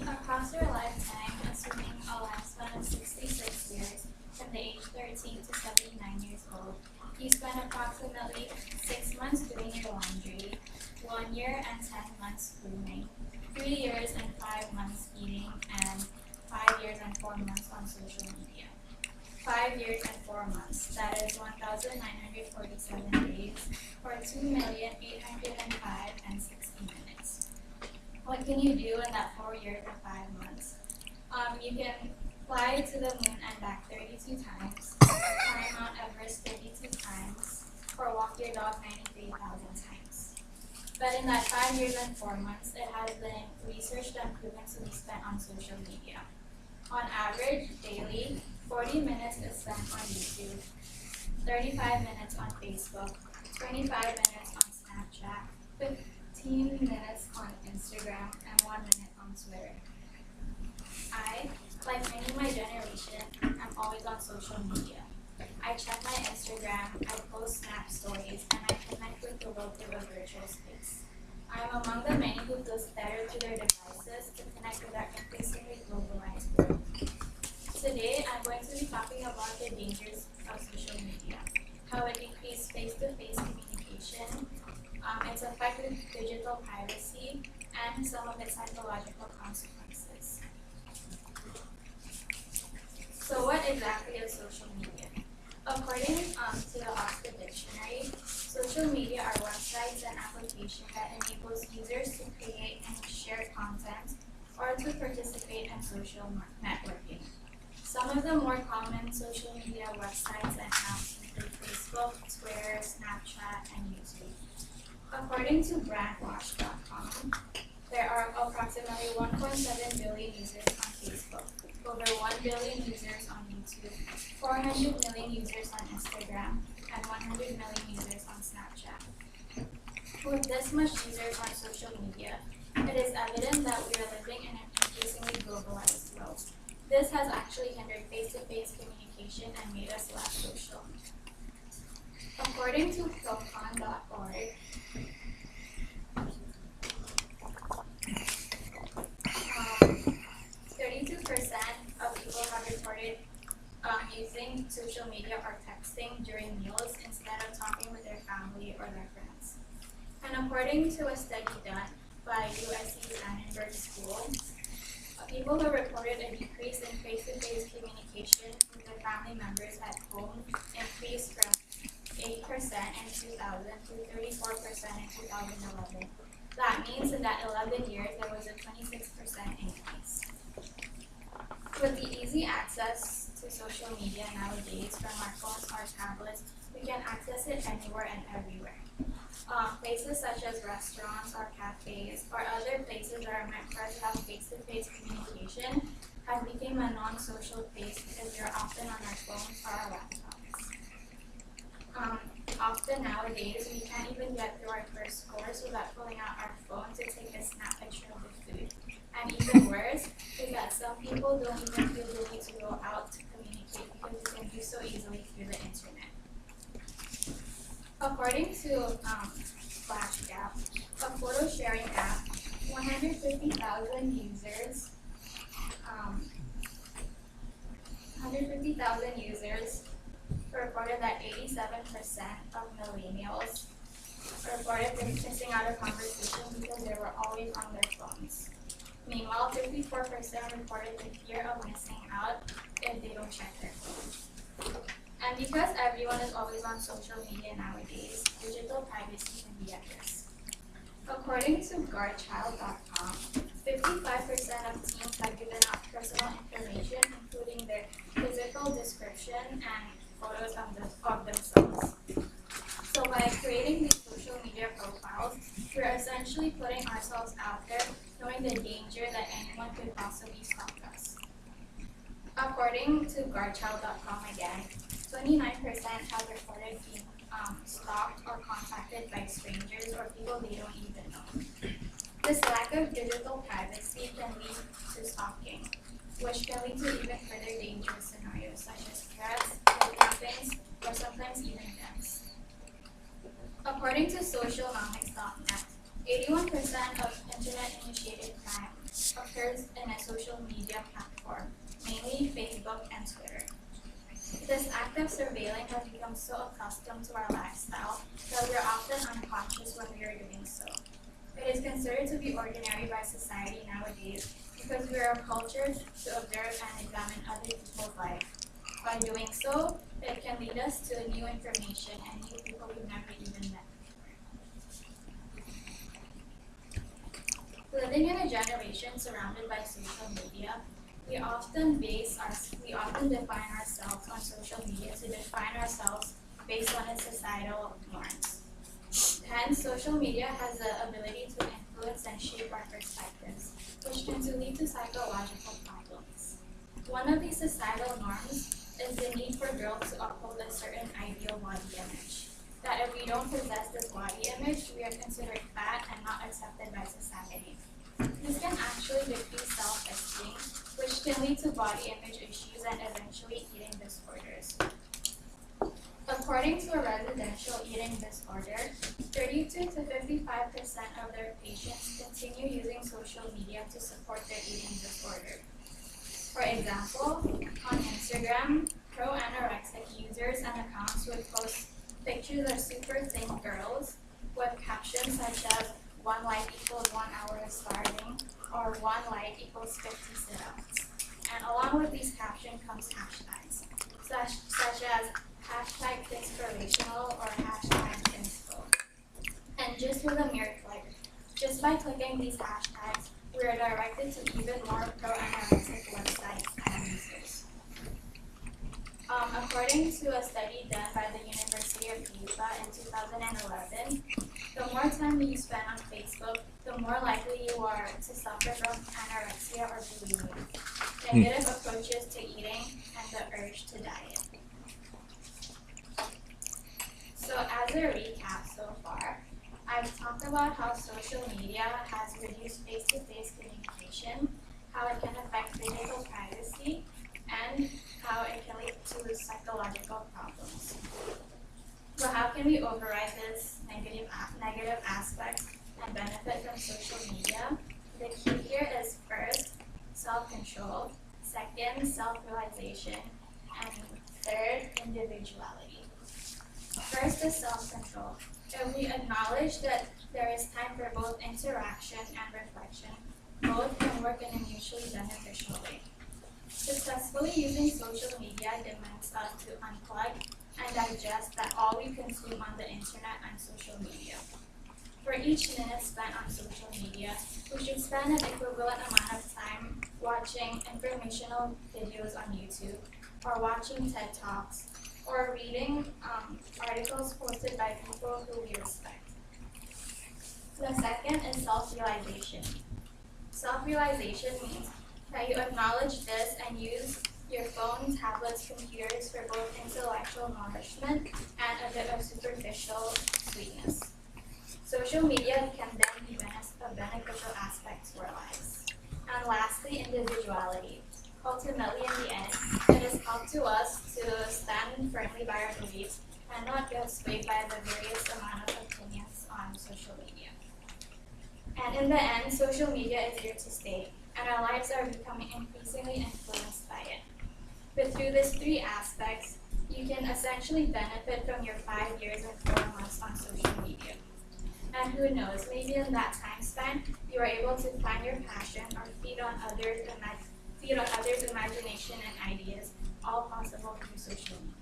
Across your lifetime, assuming a lifespan of 66 years, from the age 13 to 79 years old, you spend approximately 6 months doing your laundry, 1 year and 10 months grooming, 3 years and 5 months eating, and 5 years and 4 months on social media. 5 years and 4 months, that is 1,947 days, or 2,805 and 60 minutes. What can you do in that 4 years and 5 months? You can fly to the moon and back 32 times, climb Mount Everest 32 times, or walk your dog 93,000 times. But in that 5 years and 4 months, it has been researched and proven to be spent on social media. On average, daily, 40 minutes is spent on YouTube, 35 minutes on Facebook, 25 minutes on Snapchat, 15 minutes on Instagram, and 1 minute on Twitter. I, like many of my generation, am always on social media. I check my Instagram, I post Snap stories, and I connect with the world through a virtual space. I am among the many who feels tethered to their devices to connect with our increasingly globalized world. Today, I'm going to be talking about the dangers of social media, how it increases face-to-face communication, its effect with digital privacy, and some of its psychological consequences. So what exactly is social media? According to the Oxford Dictionary, social media are websites and applications that enables users to create and share content or to participate in social networking. Some of the more common social media websites and apps include Facebook, Twitter, Snapchat, and YouTube. According to brandwatch.com, there are approximately 1.7 billion users on Facebook, over 1 billion users on YouTube, 400 million users on Instagram, and 100 million users on Snapchat. With this much users on social media, it is evident that we are living in an increasingly globalized world. This has actually hindered face-to-face communication and made us less social. According to Philcon.org, 32% of people have reported using social media or texting during meals instead of talking with their family or their friends. And according to a study done by USC's Annenberg School, people who reported a decrease in face-to-face communication with their family members at home increased from 8% in 2000 to 34% in 2011. That means in that 11 years, there was a 26% increase. With the easy access to social media nowadays from our phones or tablets, we can access it anywhere and everywhere. Places such as restaurants or cafes or other places that are meant for us to have face-to-face communication have become a non-social place because we are often on our phones or our laptops. Often nowadays, we can't even get through our first course without pulling out our phone to take a snap picture of the food. And even worse is that some people don't even feel the need to go out to communicate because you can do so easily through the internet. According to FlashGap, a photo sharing app, 150,000 users reported that 87% of millennials reported missing out of conversations because they were always on their phones. Meanwhile, 54% reported the fear of missing out if they don't check their phones. And because everyone is always on social media nowadays, digital privacy can be at risk. According to guardchild.com, 55% of teens have given out personal information, including their physical description and photos of themselves. So by creating these social media profiles, we're essentially putting ourselves out there, knowing the danger that anyone could possibly stalk us. According to guardchild.com again, 29% have reported being stalked or contacted by strangers or people they don't even know. This lack of digital privacy can lead to stalking, which can lead to even further dangerous scenarios such as threats, kidnappings, or sometimes even deaths. According to socialnomics.net, 81% of internet-initiated crime occurs in a social media platform, mainly Facebook and Twitter. This act of surveilling has become so accustomed to our lifestyle that we are often unconscious when we are doing so. It is considered to be ordinary by society nowadays because we are cultured to observe and examine other people's life. By doing so, it can lead us to new information and new people we've never even met before. Living in a generation surrounded by social media, we often define ourselves on social media to define ourselves based on its societal norms. Hence, social media has the ability to influence and shape our perspectives, which can lead to psychological problems. One of these societal norms is the need for girls to uphold a certain ideal body image. That if we don't possess this body image, we are considered fat and not accepted by society. This can actually decrease self-esteem, which can lead to body image issues and eventually eating disorders. According to a residential eating disorder, 32 to 55% of their patients continue using social media to support their eating disorder. For example, on Instagram, pro-anorexic users and accounts would post pictures of super thin girls with captions such as 1 light equals 1 hour of starving or 1 light equals 50 sit-ups. And along with these captions comes hashtags, such as hashtag inspirational or hashtag inspo. And just with a mere click, just by clicking these hashtags, we are directed to even more pro-anorexic websites and users. According to a study done by the University of Utah in 2011, the more time you spend on Facebook, the more likely you are to suffer from anorexia or bulimia, negative approaches to eating, and the urge to diet. So as a recap so far, I've talked about how social media has reduced face-to-face communication, how it can affect digital privacy, and how it can lead to psychological problems. So how can we override this negative aspects and benefit from social media? The key here is first, self-control, second, self-realization, and third, individuality. First is self-control. If we acknowledge that there is time for both interaction and reflection, both can work in a mutually beneficial way. Successfully using social media demands us to unplug and digest that all we consume on the internet and social media. For each minute spent on social media, we should spend an equivalent amount of time watching informational videos on YouTube, or watching TED Talks, or reading articles posted by people who we respect. The second is self-realization. Self-realization means that you acknowledge this and use your phone, tablets, computers for both intellectual nourishment and a bit of superficial sweetness. Social media can then be a beneficial aspect to our lives. And lastly, individuality. Ultimately, in the end, it is up to us to stand firmly by our beliefs and not get swayed by the various amount of opinions on social media. And in the end, social media is here to stay, and our lives are becoming increasingly influenced by it. But through these three aspects, you can essentially benefit from your 5 years and 4 months on social media. And who knows, maybe in that time span, you are able to find your passion or feed on others' imagination and ideas, all possible through social media.